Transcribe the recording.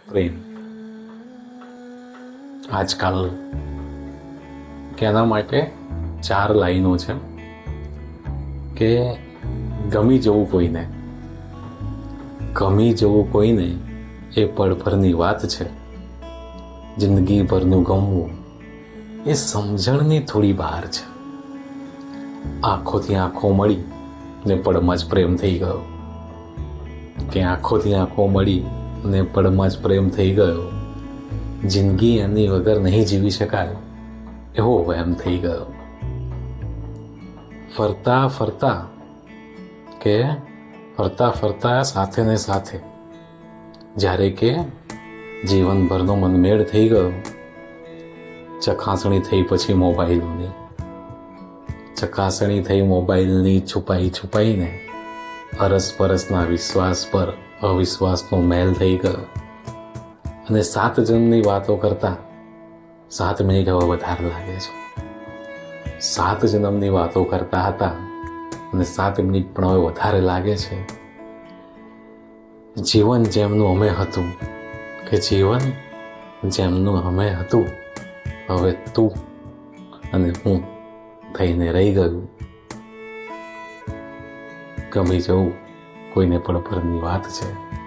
પ્રેમ આજકાલ એના માટે 4 લાઈનો છે કે ગમી જવું કોઈને એ પળભરની વાત છે. જિંદગીભરનું ગમવું એ સમજણની થોડી બહાર છે. આંખોથી આંખો મળી ને પળમાં જ પ્રેમ થઈ ગયો, કે આંખોથી આંખો મળી ને પળમાં જ પ્રેમ થઈ ગયો. જિંદગી એની વગર નહીં જીવી શકાય એવો વહેમ થઈ ગયો. ફરતા ફરતા સાથે ને સાથે જ્યારે કે જીવનભરનો મનમેળ થઈ ગયો. ચકાસણી થઈ પછી મોબાઈલની છુપાઈને અરસપરસના વિશ્વાસ પર અવિશ્વાસનો મેલ થઈ ગયો. અને 7 જણની વાતો કરતા 7 મિનિટ હવે વધારે લાગે છે. 7 જન્મની વાતો કરતા હતા અને 7 મિનિટ પણ હવે વધારે લાગે છે. જીવન જેમનું અમે હતું હવે તું અને હું થઈને રહી ગયું. ગમી જવું કોઈને પળભરની વાત છે.